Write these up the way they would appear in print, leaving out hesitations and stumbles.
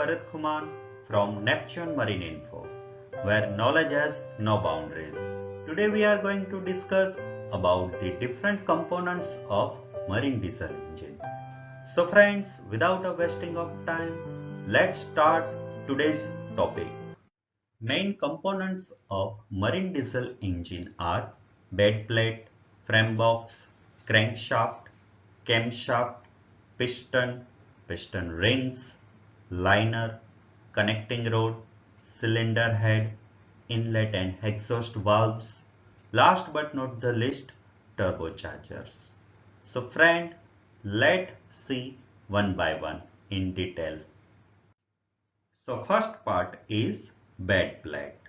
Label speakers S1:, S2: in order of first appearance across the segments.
S1: Bharat Kuman from Neptune Marine Info, where knowledge has no boundaries. Today we are going to discuss about the different components of marine diesel engine. So friends, without a wasting of time, let's start today's topic. Main components of marine diesel engine are bed plate, frame box, crankshaft, camshaft, piston, piston rings, liner, connecting rod, cylinder head, inlet and exhaust valves. Last but not the least, turbochargers. So friend, let's see one by one in detail. So first part is bed plate.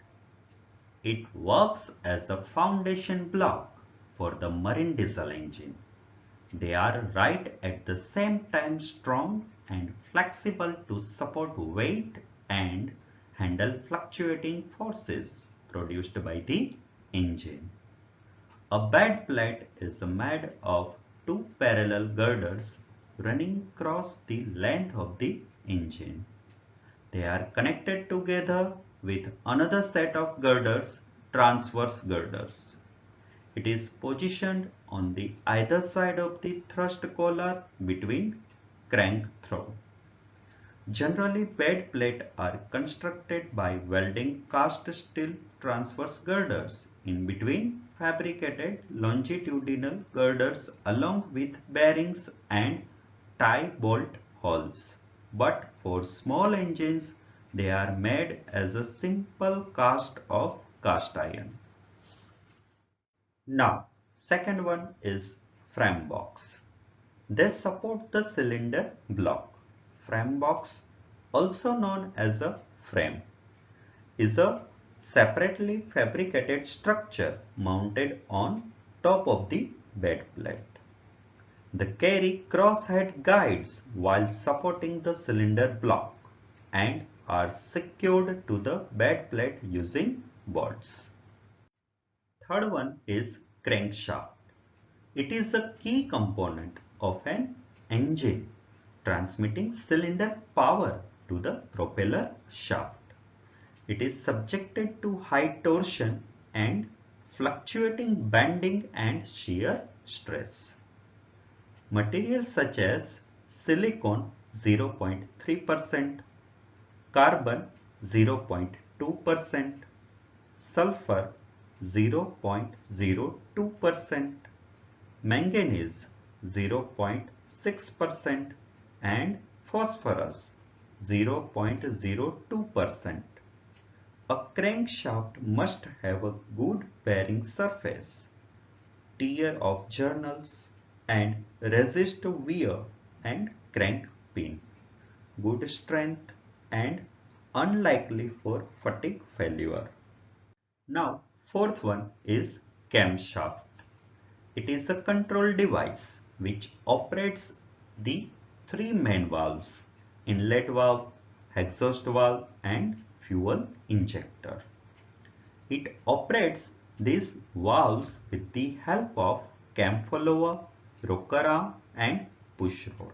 S1: It works as a foundation block for the marine diesel engine. They are right at the same time strong and flexible to support weight and handle fluctuating forces produced by the engine. A bed plate is made of two parallel girders running across the length of the engine. They are connected together with another set of girders, transverse girders. It is positioned on the either side of the thrust collar between crank throw. Generally, bed plates are constructed by welding cast steel transverse girders in between fabricated longitudinal girders along with bearings and tie bolt holes. But for small engines, they are made as a simple cast of cast iron. Now, second one is frame box. They support the cylinder block. Frame box, also known as a frame, is a separately fabricated structure mounted on top of the bed plate. They carry crosshead guides while supporting the cylinder block and are secured to the bed plate using bolts. Third one is crankshaft. It is a key component of an engine transmitting cylinder power to the propeller shaft. It is subjected to high torsion and fluctuating bending and shear stress. Materials such as silicone 0.3%, carbon 0.2%, sulfur 0.02%, manganese 0.6% and phosphorus 0.02%. A crankshaft must have a good bearing surface, tear of journals and resist wear and crank pin, good strength and unlikely for fatigue failure. Now, fourth one is camshaft. It is a control device which operates the three main valves: inlet valve, exhaust valve and fuel injector. It operates these valves with the help of cam follower, rocker arm and push rod.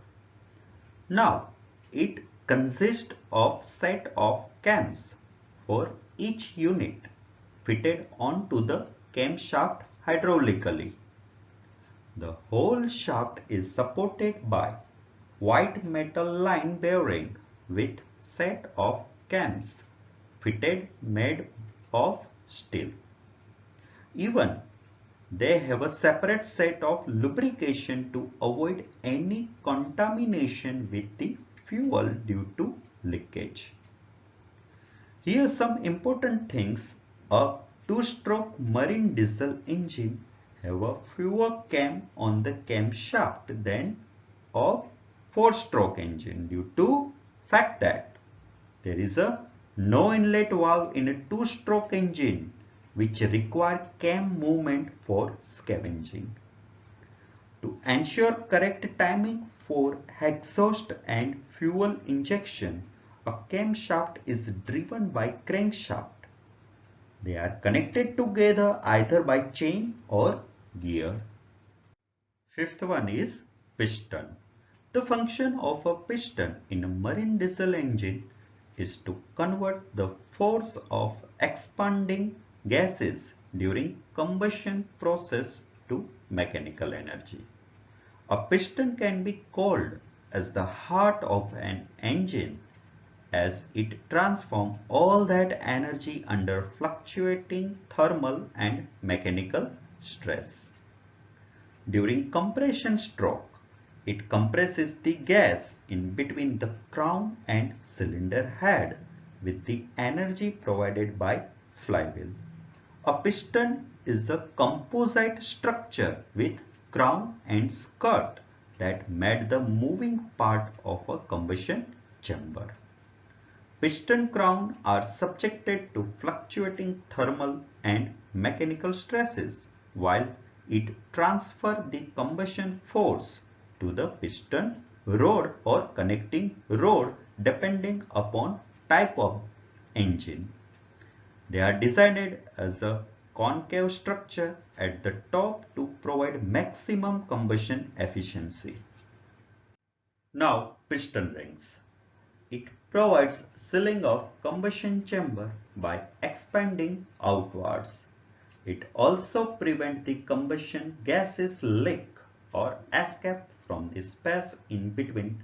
S1: Now, it consists of set of cams for each unit fitted onto the camshaft hydraulically. The whole shaft is supported by white metal line bearing with set of cams fitted made of steel. Even they have a separate set of lubrication to avoid any contamination with the fuel due to leakage. Here are some important things. A two-stroke marine diesel engine have a fewer cam on the camshaft than a four-stroke engine due to fact that there is a no inlet valve in a two-stroke engine which require cam movement for scavenging. To ensure correct timing for exhaust and fuel injection, a camshaft is driven by crankshaft. They are connected together either by chain or gear. Fifth one is piston. The function of a piston in a marine diesel engine is to convert the force of expanding gases during combustion process to mechanical energy. A piston can be called as the heart of an engine as it transforms all that energy under fluctuating thermal and mechanical stress. During compression stroke, it compresses the gas in between the crown and cylinder head with the energy provided by flywheel. A piston is a composite structure with crown and skirt that made the moving part of a combustion chamber. Piston crown are subjected to fluctuating thermal and mechanical stresses while it transfers the combustion force to the piston rod or connecting rod depending upon type of engine. They are designed as a concave structure at the top to provide maximum combustion efficiency. Now piston rings. It provides sealing of combustion chamber by expanding outwards. It also prevents the combustion gases leak or escape from the space in between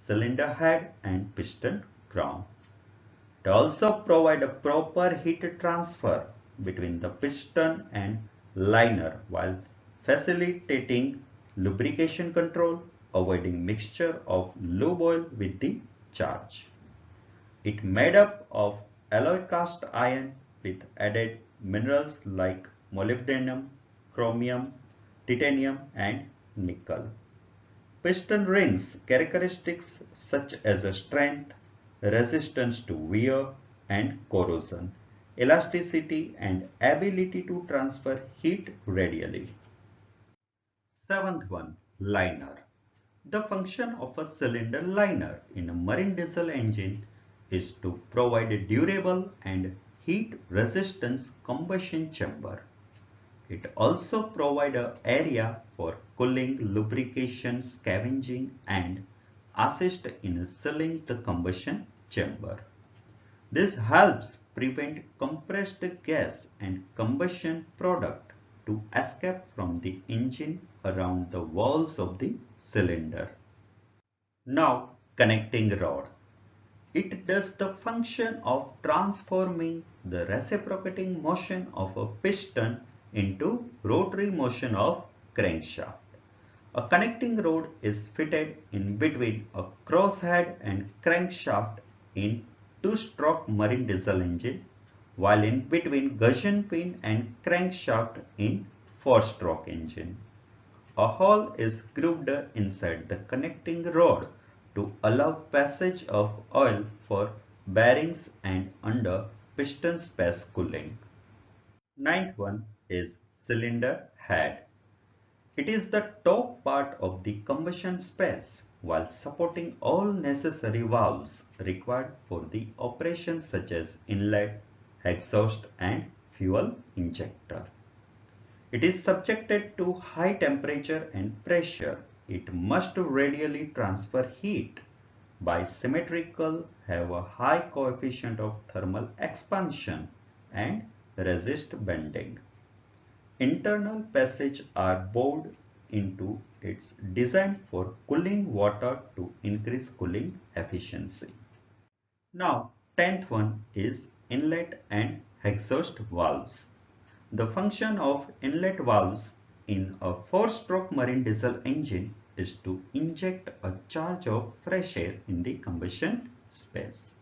S1: cylinder head and piston crown. It also provides a proper heat transfer between the piston and liner while facilitating lubrication control, avoiding mixture of lube oil with the charge. It made up of alloy cast iron with added minerals like molybdenum, chromium, titanium and nickel. Piston rings characteristics such as a strength, resistance to wear and corrosion, elasticity and ability to transfer heat radially. Seventh one, liner. The function of a cylinder liner in a marine diesel engine is to provide a durable and heat resistance combustion chamber. It also provides an area for cooling, lubrication, scavenging and assist in sealing the combustion chamber. This helps prevent compressed gas and combustion product to escape from the engine around the walls of the cylinder. Now connecting rod. It does the function of transforming the reciprocating motion of a piston into rotary motion of crankshaft. A connecting rod is fitted in between a crosshead and crankshaft in two-stroke marine diesel engine, while in between gussion pin and crankshaft in four-stroke engine. A hole is grooved inside the connecting rod to allow passage of oil for bearings and under piston space cooling. Ninth one is cylinder head. It is the top part of the combustion space while supporting all necessary valves required for the operation such as inlet, exhaust and fuel injector. It is subjected to high temperature and pressure. It must radially transfer heat by symmetrical, have a high coefficient of thermal expansion and resist bending. Internal passages are bored into its design for cooling water to increase cooling efficiency. Now 10th one is inlet and exhaust valves. The function of inlet valves in a four-stroke marine diesel engine is to inject a charge of fresh air in the combustion space,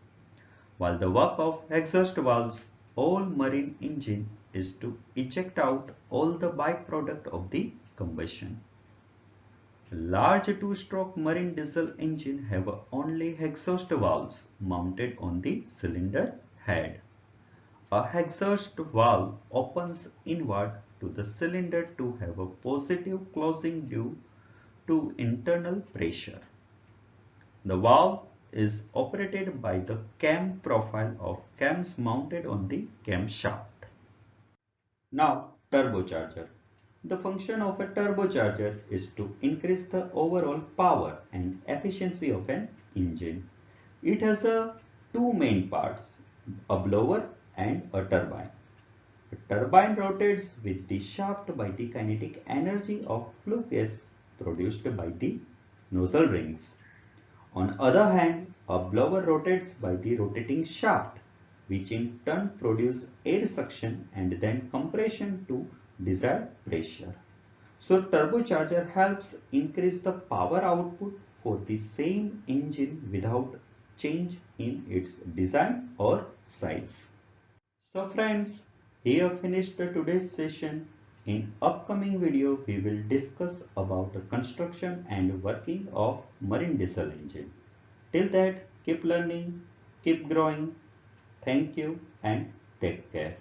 S1: while the work of exhaust valves all marine engine is to eject out all the byproduct of the combustion. A large two-stroke marine diesel engine have only exhaust valves mounted on the cylinder head. A exhaust valve opens inward to the cylinder to have a positive closing due to internal pressure. The valve is operated by the cam profile of cams mounted on the camshaft. Now turbocharger. The function of a turbocharger is to increase the overall power and efficiency of an engine. It has a two main parts, a blower and a turbine. The turbine rotates with the shaft by the kinetic energy of flue gas produced by the nozzle rings. On other hand, a blower rotates by the rotating shaft, which in turn produces air suction and then compression to desired pressure. So turbocharger helps increase the power output for the same engine without change in its design or size. So friends, here finished today's session. In upcoming video, we will discuss about the construction and working of marine diesel engine. Till that, keep learning, keep growing. Thank you and take care.